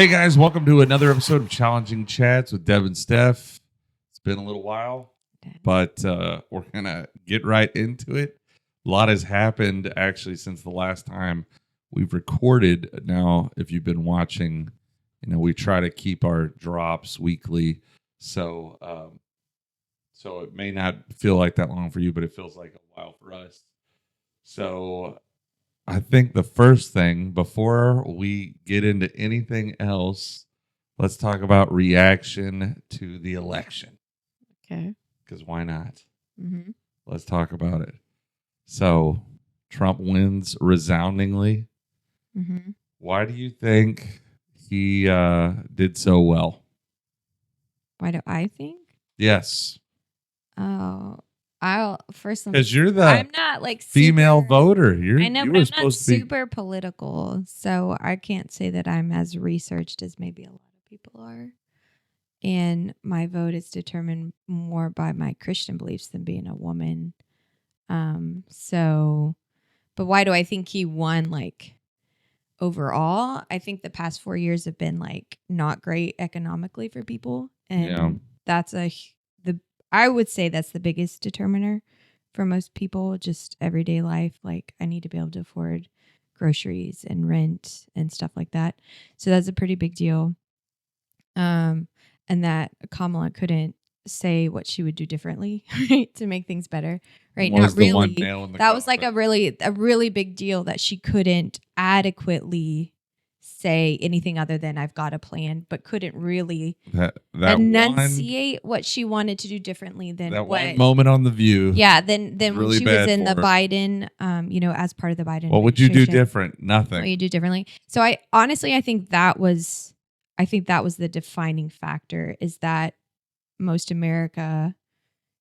Hey guys, welcome to another episode of Challenging Chats with Deb and Steph. It's been a little while, but we're gonna get right into it. A lot has happened actually since the last time we've recorded. Now, if you've been watching, we try to keep our drops weekly, so so it may not feel like that long for you, but it feels like a while for us. So I think the first thing before we get into anything else, let's talk about reaction to the election. Okay. Because why not? Mm-hmm. Let's talk about it. So Trump wins resoundingly. Mm-hmm. Why do you think he did so well? Why do I think? Yes. Oh, first. Because you're the I'm not like female super, voter. I know, you but were I'm not supposed to be. super political, so I can't say that I'm as researched as maybe a lot of people are. And my vote is determined more by my Christian beliefs than being a woman. But why do I think he won? Like overall, I think the past 4 years have been like not great economically for people, and that's I would say that's the biggest determiner for most people, just everyday life. Like I need to be able to afford groceries and rent and stuff like that. So that's a pretty big deal. And that Kamala couldn't say what she would do differently, right, to make things better, right? Not really. That was like a really big deal that she couldn't adequately say anything other than I've got a plan, but couldn't really enunciate what she wanted to do differently than that what one moment on The View. Yeah, then really when she was in the Biden, as part of the Biden. What would you do different? Nothing. What you do differently? So I think that was the defining factor, is that most America,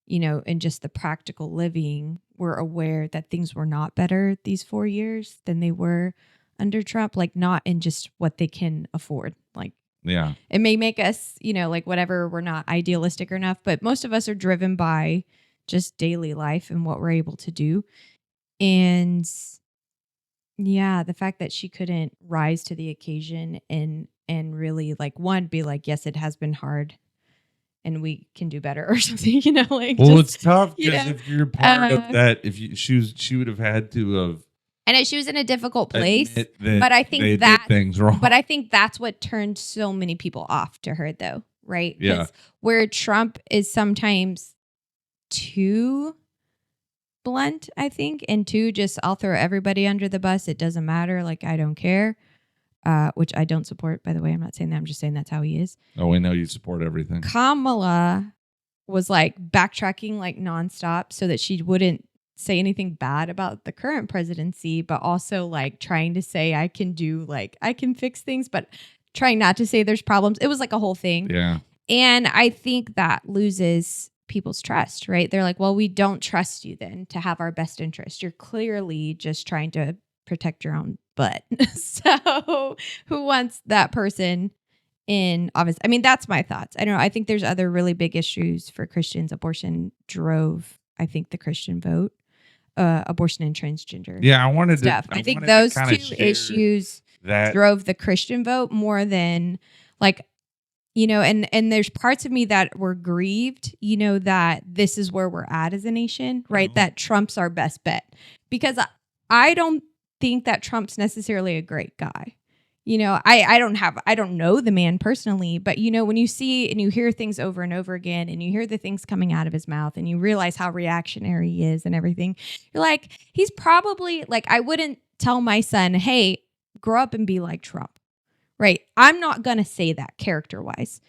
in just the practical living, were aware that things were not better these 4 years than they were under Trump, like not in just what they can afford. Like, yeah, it may make us, like whatever, we're not idealistic enough, but most of us are driven by just daily life and what we're able to do. And yeah, the fact that she couldn't rise to the occasion and really be like, yes, it has been hard and we can do better or something, it's tough because if you're part of that, she would have had to have. And she was in a difficult place, but I think did things wrong. But I think that's what turned so many people off to her, though, right? Yeah. Where Trump is sometimes too blunt, I think, and too just I'll throw everybody under the bus. It doesn't matter. Like, I don't care, which I don't support, by the way. I'm not saying that. I'm just saying that's how he is. Oh, we know you support everything. Kamala was like backtracking like nonstop so that she wouldn't say anything bad about the current presidency, but also like trying to say I can fix things, but trying not to say there's problems. It was like a whole thing. Yeah. And I think that loses people's trust, right? They're like, well, we don't trust you then to have our best interest. You're clearly just trying to protect your own butt. So who wants that person in office? I mean, that's my thoughts. I don't know. I think there's other really big issues for Christians. Abortion drove, I think, the Christian vote. Abortion and transgender. Yeah, I wanted stuff. I think those two issues drove the Christian vote more than like, and there's parts of me that were grieved, that this is where we're at as a nation, right? That Trump's our best bet, because I don't think that Trump's necessarily a great guy. I don't know the man personally, but when you see and you hear things over and over again and you hear the things coming out of his mouth and you realize how reactionary he is and everything, you're like, he's probably like, I wouldn't tell my son, hey, grow up and be like Trump, right? I'm not going to say that character-wise.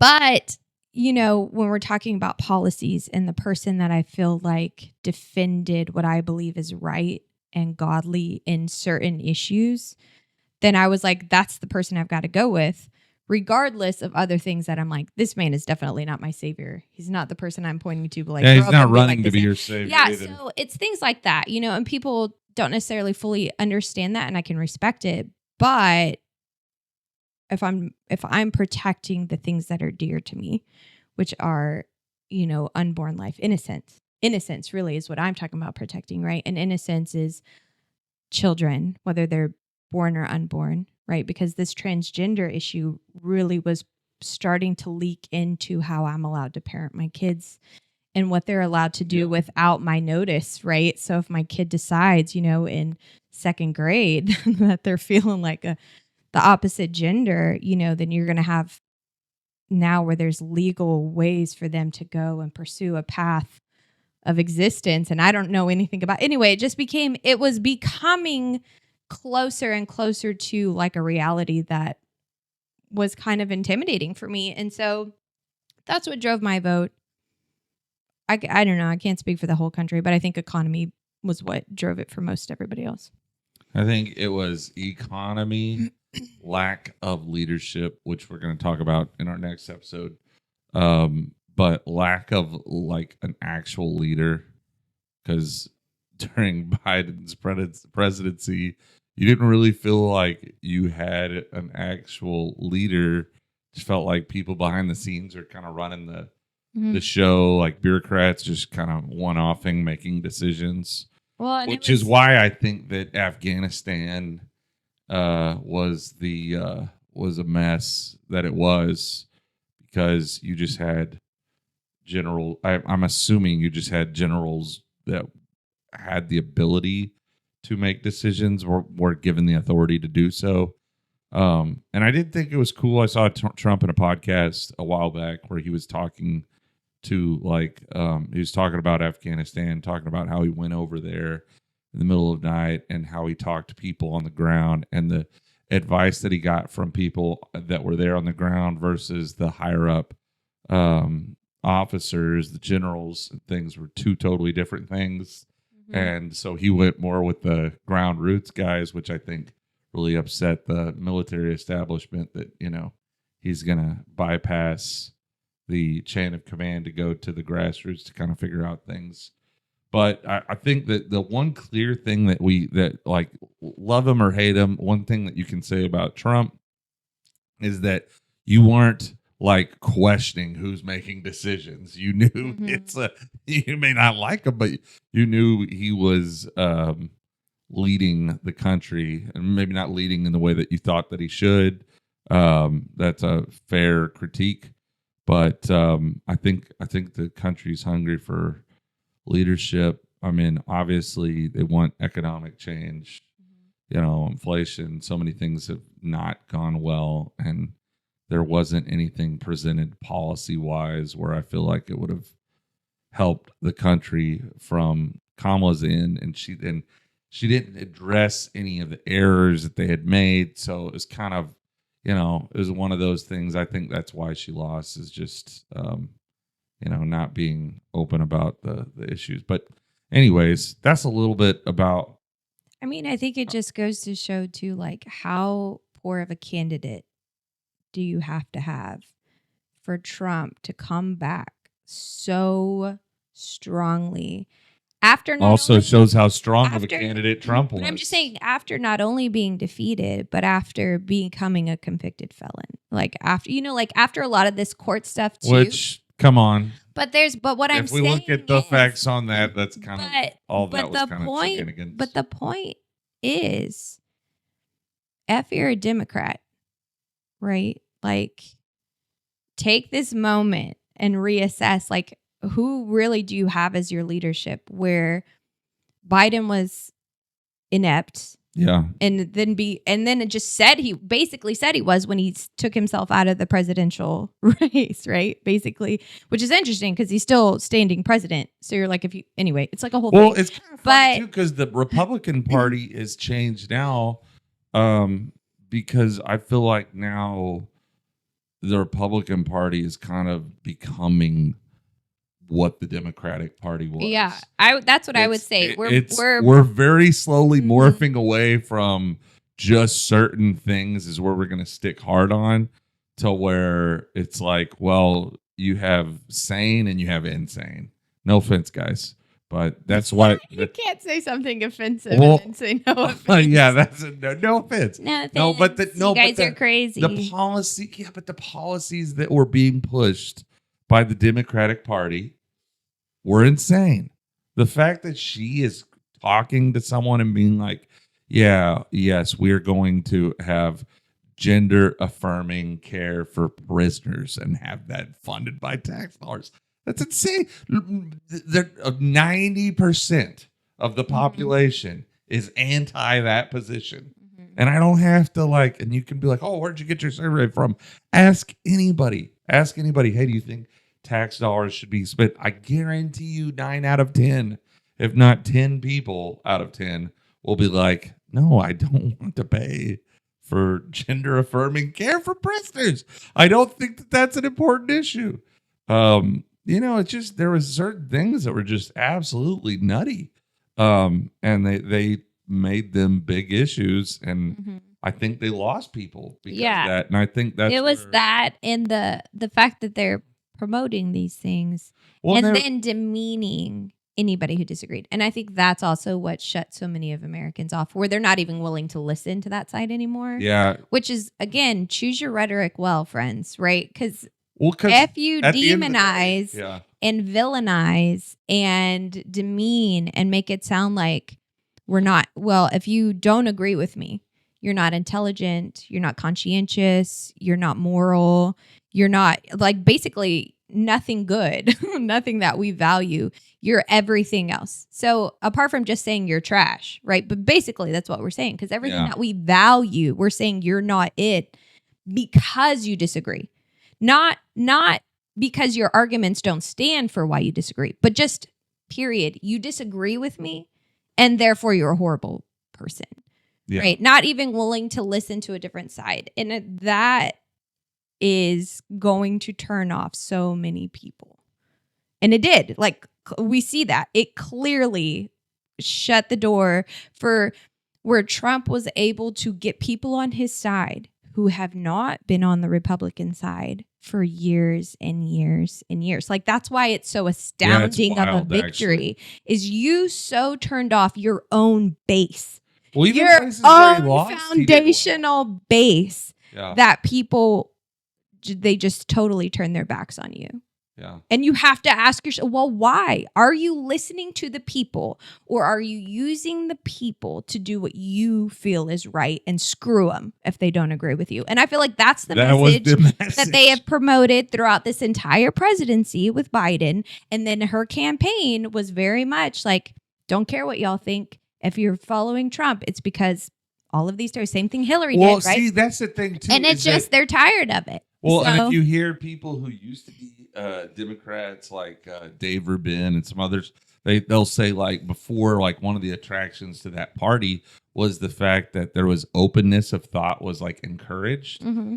But, when we're talking about policies and the person that I feel like defended what I believe is right and godly in certain issues, then I was like, that's the person I've got to go with, regardless of other things that I'm like, this man is definitely not my savior. He's not the person I'm pointing to. But like, yeah, he's not running to be your savior. Yeah, either. So it's things like that, and people don't necessarily fully understand that, and I can respect it. But if I'm protecting the things that are dear to me, which are, unborn life, innocence really is what I'm talking about protecting, right? And innocence is children, whether they're born or unborn, right? Because this transgender issue really was starting to leak into how I'm allowed to parent my kids and what they're allowed to do without my notice, right? So if my kid decides, in second grade that they're feeling like the opposite gender, then you're going to have now where there's legal ways for them to go and pursue a path of existence. And I don't know anything about, anyway, it was becoming closer and closer to like a reality that was kind of intimidating for me. And so that's what drove my vote. I don't know. I can't speak for the whole country, but I think economy was what drove it for most everybody else. I think it was economy, lack of leadership, which we're going to talk about in our next episode. But lack of like an actual leader, because during Biden's presidency, you didn't really feel like you had an actual leader. It felt like people behind the scenes are kind of running the show, like bureaucrats just kind of one-offing, making decisions. Well, which is why I think that Afghanistan was a mess that it was, because you just had I'm assuming you just had generals that had the ability to make decisions or were given the authority to do so. And I did think it was cool. I saw Trump in a podcast a while back where he was talking to he was talking about Afghanistan, talking about how he went over there in the middle of the night and how he talked to people on the ground and the advice that he got from people that were there on the ground versus the higher up officers, the generals, and things were two totally different things. Mm-hmm. And so he went more with the ground roots guys, which I think really upset the military establishment that, he's going to bypass the chain of command to go to the grassroots to kind of figure out things. But I think that the one clear thing that love him or hate him, one thing that you can say about Trump is that you weren't like questioning who's making decisions. You knew you may not like him, but you knew he was leading the country, and maybe not leading in the way that you thought that he should. That's a fair critique, but I think the country's hungry for leadership. I mean, obviously they want economic change. Inflation, so many things have not gone well, and there wasn't anything presented policy-wise where I feel like it would have helped the country from Kamala's end, and she didn't address any of the errors that they had made. So it was kind of, it was one of those things. I think that's why she lost, is just, not being open about the issues. But anyways, that's a little bit about. I mean, I think it just goes to show too, like, how poor of a candidate do you have to have for Trump to come back so strongly after shows how strong of a candidate Trump was. But I'm just saying, after not only being defeated, but after becoming a convicted felon, like after a lot of this court stuff too. Which, come on. But what I'm saying, if we look at the facts on that, that's kind of all that was kind of shenanigans. But the point is, you're a Democrat. Right? Like, take this moment and reassess, like, who really do you have as your leadership, where Biden was inept. Yeah. And then it just basically said he was when he took himself out of the presidential race, right? Basically, which is interesting because he's still standing president. So you're like, it's like a whole thing. Well, it's kind of funny too, because the Republican Party has changed now. Because I feel like now the Republican Party is kind of becoming what the Democratic Party was. Yeah, that's what I would say. We're very slowly morphing away from just certain things is where we're going to stick hard on, to where it's like, well, you have sane and you have insane. No offense, guys. But that's why you can't say something offensive and then say no offense. Yeah, that's no offense. No offense. You guys are crazy. The policies that were being pushed by the Democratic Party were insane. The fact that she is talking to someone and being like, yes, we're going to have gender affirming care for prisoners and have that funded by tax dollars. That's insane. 90% of the population is anti that position. And I don't have to and you can be like, oh, where'd you get your survey from? Ask anybody. Hey, do you think tax dollars should be spent? I guarantee you 9 out of 10, if not 10 people out of 10 will be like, no, I don't want to pay for gender affirming care for prisoners. I don't think that that's an important issue. It's just, there was certain things that were just absolutely nutty. And they made them big issues, and I think they lost people because of that. And I think that's that and the fact that they're promoting these things and then demeaning anybody who disagreed. And I think that's also what shut so many of Americans off, where they're not even willing to listen to that side anymore. Yeah. Which is, again, choose your rhetoric well, friends, right? Because if you demonize and villainize and demean and make it sound like if you don't agree with me, you're not intelligent, you're not conscientious, you're not moral, you're not basically nothing good, nothing that we value. You're everything else. So apart from just saying you're trash, right? But basically that's what we're saying, because everything that we value, we're saying you're not it because you disagree. Not because your arguments don't stand for why you disagree, but just period. You disagree with me and therefore you're a horrible person, right? Not even willing to listen to a different side. And that is going to turn off so many people. And it did. We see that. It clearly shut the door for where Trump was able to get people on his side who have not been on the Republican side for years and years and years. That's why it's so astounding of a victory, is you so turned off your own base. Well, even your own foundational base that people, they just totally turn their backs on you. Yeah. And you have to ask yourself, well, why? Are you listening to the people, or are you using the people to do what you feel is right and screw them if they don't agree with you? And I feel like that's the message that they have promoted throughout this entire presidency with Biden. And then her campaign was very much don't care what y'all think. If you're following Trump, it's because all of these stories, same thing Hillary did, right? See, that's the thing too. And it's just, they're tired of it. Well, and if you hear people who used to be Democrats like Dave Rubin and some others, they'll say before, one of the attractions to that party was the fact that there was openness of thought was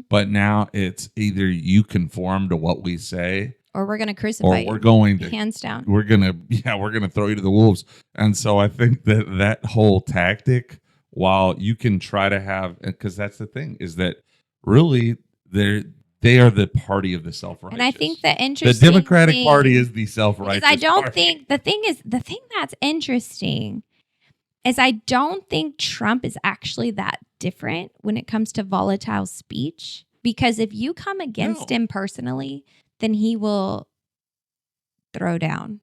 but now it's either you conform to what we say or we're going to crucify you. Or we're going to hands down. We're going to throw you to the wolves. And so I think that whole tactic, while you can try to have, because that's the thing, is that really they are the party of the self-righteous. And I think the Democratic Party is the self-righteous I don't party. think the thing that's interesting is I don't think Trump is actually that different when it comes to volatile speech. Because if you come against him personally, then he will throw down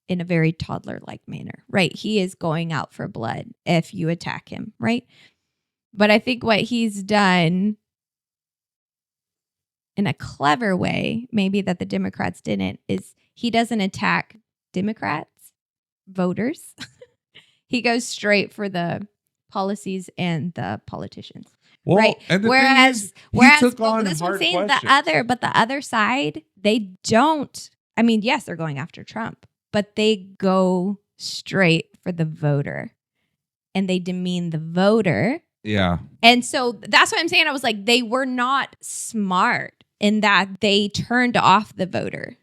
in a very toddler-like manner, right? He is going out for blood if you attack him, right? But I think what he's done in a clever way, maybe that the Democrats didn't, is he doesn't attack Democrats, voters. He goes straight for the policies and the politicians. Well, right. And whereas took on this hard questions. the other side, they don't. I mean, yes, they're going after Trump, but they go straight for the voter, and they demean the voter. Yeah. And so that's what I'm saying. I was like, they were not smart in that they turned off the voter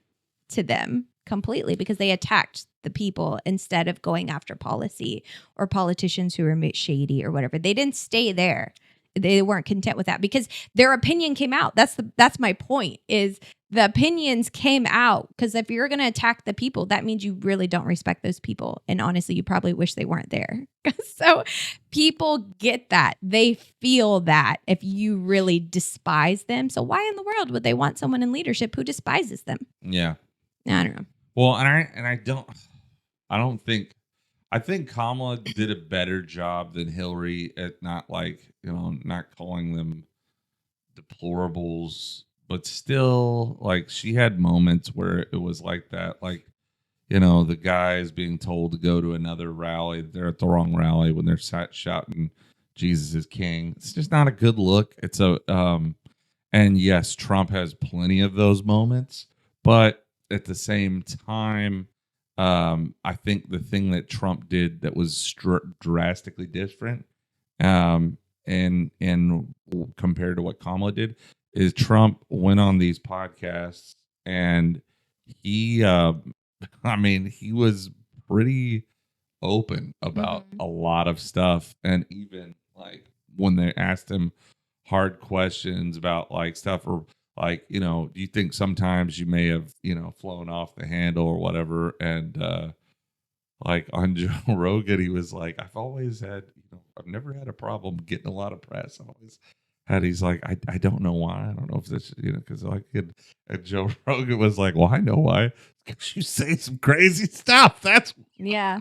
to them completely because they attacked the people instead of going after policy or politicians who were shady or whatever. They didn't stay there. They weren't content with that because their opinion came out. That's my point, is the opinions came out, because if you're going to attack the people, that means you really don't respect those people. And honestly, you probably wish they weren't there. So people get that. They feel that if you really despise them. So why in the world would they want someone in leadership who despises them? Yeah. I don't know. Well, I I think Kamala did a better job than Hillary at not not calling them deplorables, but still she had moments where it was like that. The guys being told to go to another rally, they're at the wrong rally when they're shouting Jesus is king. It's just not a good look. And yes, Trump has plenty of those moments, but at the same time, I think the thing that Trump did that was drastically different, and compared to what Kamala did, is Trump went on these podcasts and he, he was pretty open about a lot of stuff, and even when they asked him hard questions about stuff, or do you think sometimes you may have flown off the handle or whatever, and on Joe Rogan he was like, I've always had I've never had a problem getting a lot of press. I've always had, he's like, I don't know why. I don't know if this because and Joe Rogan was like, well, I know why, because you say some crazy stuff, that's yeah.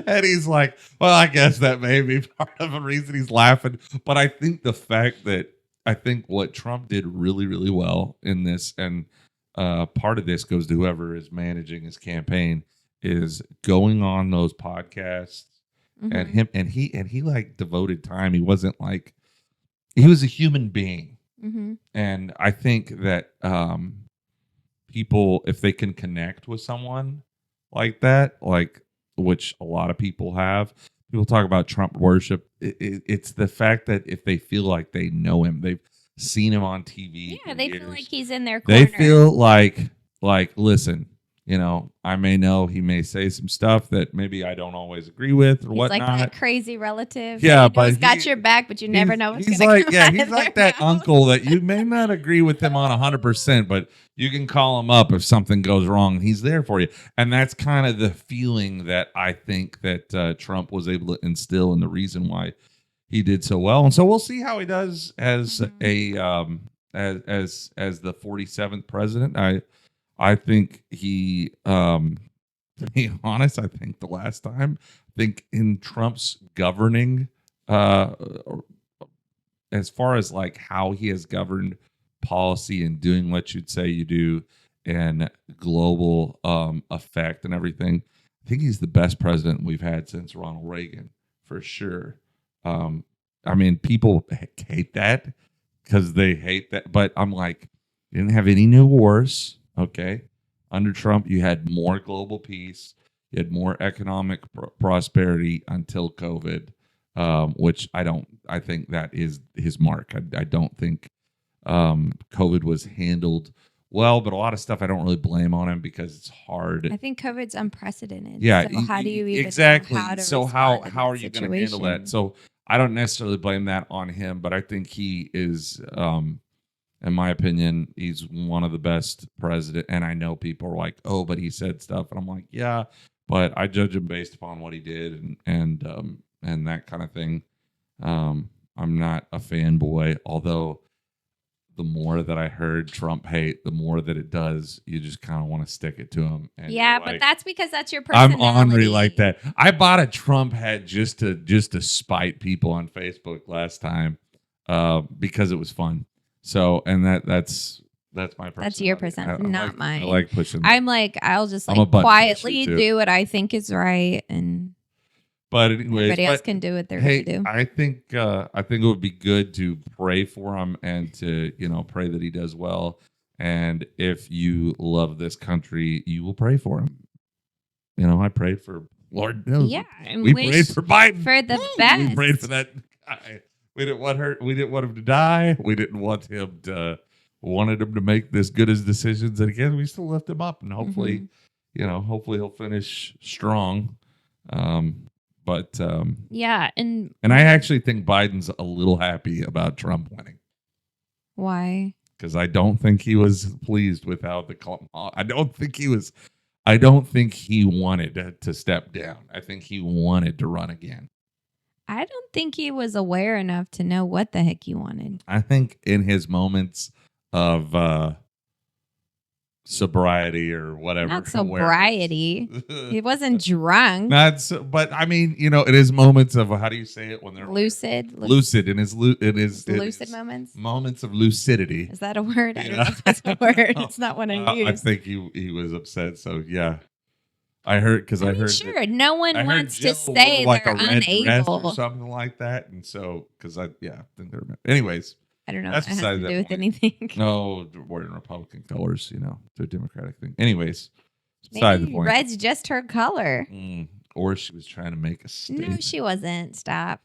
And he's like, well, I guess that may be part of the reason he's laughing. But I think what Trump did really, really well in this, and part of this goes to whoever is managing his campaign, is going on those podcasts and he devoted time. He wasn't he was a human being. And I think that people, if they can connect with someone like that, which a lot of people have. People talk about Trump worship. It's the fact that if they feel like they know him, they've seen him on TV. Yeah, they feel like he's in their corner. They feel like listen, I may know he may say some stuff that maybe I don't always agree with or whatnot. Like that crazy relative. Yeah, but he's got your back, but you never know what's going to come out. He's like that uncle that you may not agree with him on 100%, but you can call him up if something goes wrong, and he's there for you. And that's kind of the feeling that I think that Trump was able to instill, and the reason why he did so well. And so we'll see how he does as as the 47th president. I think he, to be honest, I think the last time, in Trump's governing, as far as how he has governed policy and doing what you'd say you do and global effect and everything, I think he's the best president we've had since Ronald Reagan, for sure. People hate that because they hate that, but I'm like, you didn't have any new wars. Okay. Under Trump, you had more global peace. You had more economic prosperity until COVID, which I think that is his mark. I don't think COVID was handled well, but a lot of stuff I don't really blame on him because it's hard. I think COVID's unprecedented. Yeah. So how do you even exactly. know how to so how are you going to handle that? So I don't necessarily blame that on him, but I think he is, in my opinion, he's one of the best president. And I know people are like, oh, but he said stuff. And I'm like, yeah, but I judge him based upon what he did and that kind of thing. I'm not a fanboy, although the more that I heard Trump hate, the more that it does, you just kind of want to stick it to him. And yeah, but that's because that's your personality. I'm ornery like that. I bought a Trump hat just to spite people on Facebook last time because it was fun. So, and that's my personality. That's your personality, not mine. I like pushing. I'll just quietly do what I think is right, and but anyways, everybody else can do what they're going to do. I think it would be good to pray for him and to pray that he does well. And if you love this country, you will pray for him. I prayed for Lord knows. Yeah, and we prayed for Biden for the best. We prayed for that guy. We didn't want her. We didn't want him to die. We didn't want him to. Wanted him to make as good as decisions, and again, we still lift him up, and hopefully, hopefully he'll finish strong. But yeah, and I actually think Biden's a little happy about Trump winning. Why? Because I don't think he was pleased with how I don't think he was. I don't think he wanted to step down. I think he wanted to run again. I don't think he was aware enough to know what the heck he wanted. I think in his moments of sobriety or whatever. Not sobriety. He wasn't drunk. But I mean, it is moments of, how do you say it when they're lucid? Lucid. It is lucid moments. Moments of lucidity. Is that a word? I don't know if that's a word. It's not one I use. I think he was upset. So yeah, I heard Sure, no one wants to say like they're a red unable dress or something like that, and so I think they're. Anyways. I don't know. That's what has to do with anything. No, wearing Republican colors, to a Democratic thing. Anyways, beside the point. Red's just her color. Or she was trying to make a statement. No, she wasn't. Stop.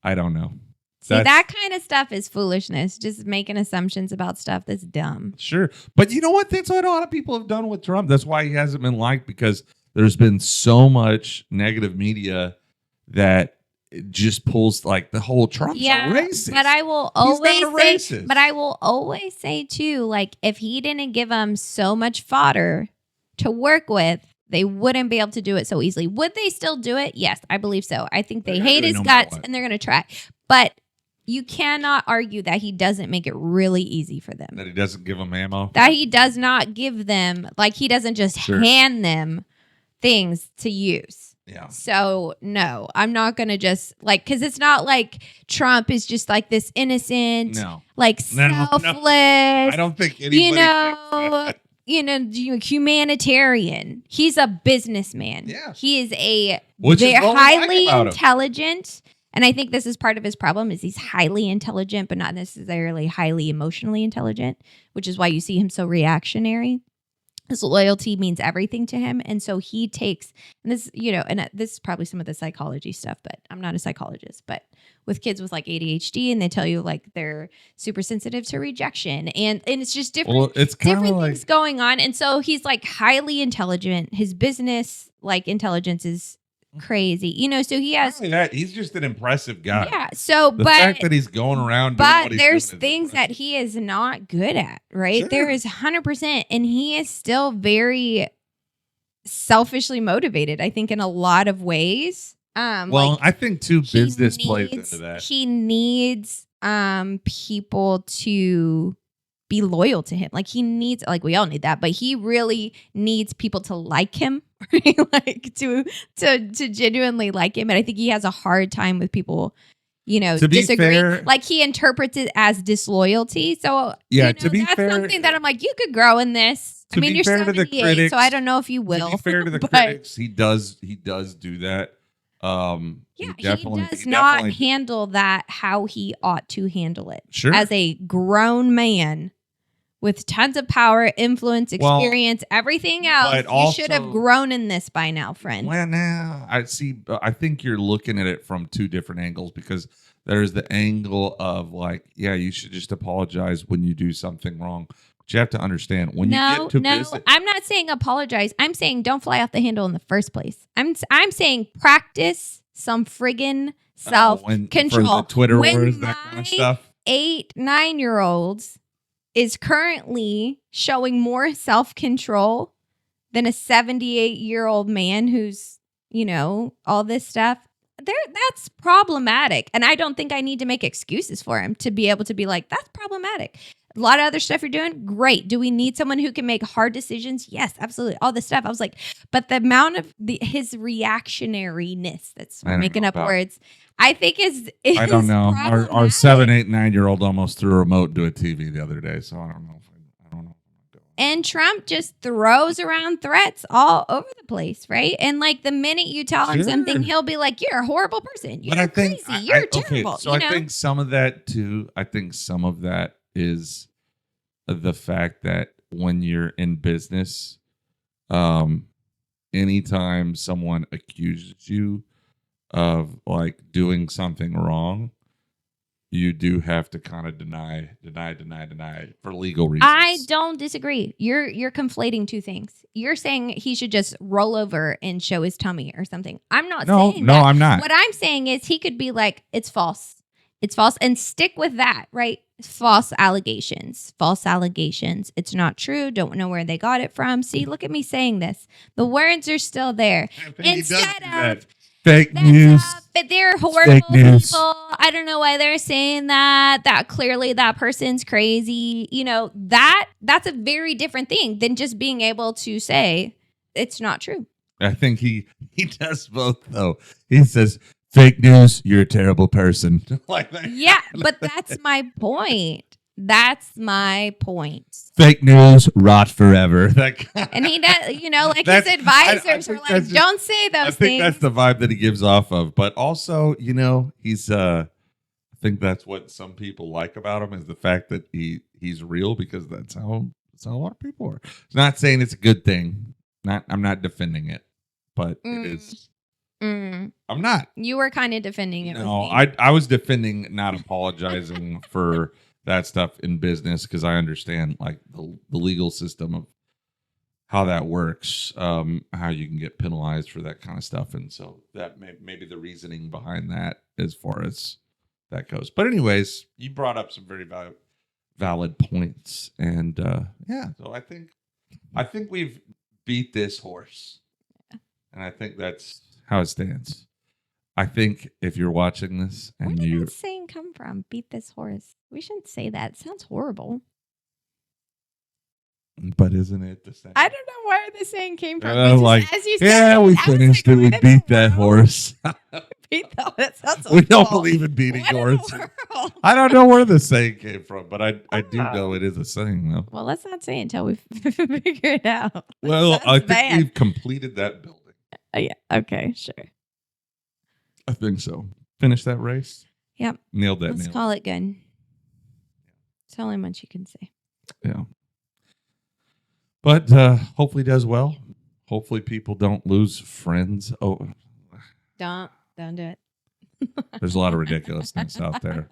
I don't know. See, that kind of stuff is foolishness. Just making assumptions about stuff that's dumb. Sure. But you know what? That's what a lot of people have done with Trump. That's why he hasn't been liked, because there's been so much negative media that it just pulls like the whole Trump's a racist. But I will always say too, like, if he didn't give them so much fodder to work with, they wouldn't be able to do it so easily. Would they still do it? Yes, I believe so. I think they hate his guts and they're going to try. But you cannot argue that he doesn't make it really easy for them. That he doesn't give them ammo. That he does not give them, like, he doesn't just hand them things to use. Yeah. So no, I'm not gonna just because it's not like Trump is just like this innocent, selfless. No. I don't think anybody. Humanitarian. He's a businessman. Yeah. He is highly intelligent. And I think this is part of his problem is he's highly intelligent, but not necessarily highly emotionally intelligent, which is why you see him so reactionary. His loyalty means everything to him. And so he takes, and this, and this is probably some of the psychology stuff, but I'm not a psychologist, but with kids with like ADHD, and they tell you like they're super sensitive to rejection, and it's just different things going on. And so he's like highly intelligent. His business intelligence is crazy, so he has that. He's just an impressive guy. Yeah. So the fact that he's going around, but there's things that he is not good at, right? Sure. There is 100%, and he is still very selfishly motivated, I think, in a lot of ways. I think too business plays into that. He needs people to be loyal to him. Like he needs, we all need that, but he really needs people to like him, right? to genuinely like him. And I think he has a hard time with people, to disagree. Fair, he interprets it as disloyalty. So to be that's fair, something that I'm like, you could grow in this. I mean, you're 78, so I don't know if you will. To be fair to the critics, he does do that. He does not handle that how he ought to handle it. Sure. As a grown man with tons of power, influence, experience, everything else, you should have grown in this by now, friend. Well, now I think you're looking at it from two different angles, because there's the angle of you should just apologize when you do something wrong. But you have to understand when you get to business. I'm not saying apologize. I'm saying don't fly off the handle in the first place. I'm saying practice some friggin' self-control. For the Twitter wars, that kind of stuff. 8-9-year-olds is currently showing more self-control than a 78-year-old man who's, all this stuff. That's problematic. And I don't think I need to make excuses for him to be able to be like, that's problematic. A lot of other stuff you're doing, great. Do we need someone who can make hard decisions? Yes, absolutely. All this stuff. I was like, but the amount of his reactionariness, we're making up words, I think is I don't know. Our 7, 8, 9-year-old almost threw a remote into a TV the other day, so I don't know. And Trump just throws around threats all over the place, right? And the minute you tell him something, he'll be like, "You're a horrible person. You're crazy. You're terrible." So I think some of that too. I think some of that is the fact that when you're in business, anytime someone accuses you of doing something wrong, you do have to kind of deny for legal reasons. I don't disagree. You're conflating two things. You're saying he should just roll over and show his tummy or something. I'm not saying that. No, I'm not. What I'm saying is he could be like, it's false. It's false. And stick with that, right? False allegations. It's not true. Don't know where they got it from. See, look at me saying this. The words are still there. Fake news. But they're horrible people. I don't know why they're saying that. That clearly that person's crazy. You know, that's a very different thing than just being able to say it's not true. I think he does both though. He says, fake news, you're a terrible person. Like that. Yeah, but that's my point. That's my point. Fake news, rot forever. And he does, you know, like his advisors are like, don't say those things. I think that's the vibe that he gives off of. But also, you know, he's I think that's what some people like about him is the fact that he's real, because that's how a lot of people are. It's not saying it's a good thing. I'm not defending it, but it is. I'm not. You were kind of defending it. No, I was defending not apologizing for that stuff in business, because I understand like the legal system of how that works, how you can get penalized for that kind of stuff, and so that may be the reasoning behind that as far as that goes. But anyways, you brought up some very valid points, and yeah, so I think we've beat this horse, and I think that's how it stands. I think if you're watching this and where did that saying come from? Beat this horse. We shouldn't say that. It sounds horrible. But isn't it the same? I don't know where the saying came from. As you said, we finished it. We beat that horse. Beat that. That sounds we don't believe in beating horses. I don't know where the saying came from, but I do know it is a saying, though. Well, let's not say it until we figure it out. Well, I think we've completed that building. Yeah. Okay. Sure. I think so. Finish that race. Yep. Nailed that. Let's call it good. It's only much you can say. Yeah. But hopefully does well. Hopefully people don't lose friends. Oh, don't do it. There's a lot of ridiculousness out there.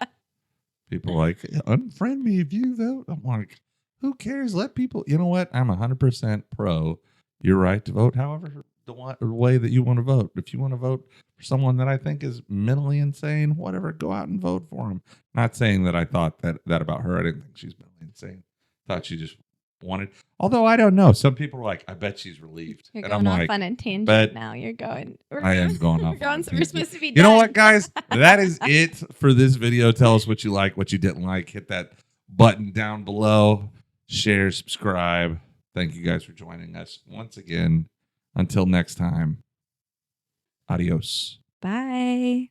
People like, unfriend me if you vote. I'm like, who cares? Let people. You know what? I'm 100% pro your right to vote however the way that you want to vote. If you want to vote for someone that I think is mentally insane, whatever, go out and vote for him. Not saying that I thought that about her. I didn't think she's mentally insane. Thought she just wanted. Although I don't know. Some people are like, I bet she's relieved. You're going off on a tangent now. You're going. I am going off. We're supposed to be done. You know what, guys? That is it for this video. Tell us what you like, what you didn't like. Hit that button down below. Share, subscribe. Thank you guys for joining us once again. Until next time, adios. Bye.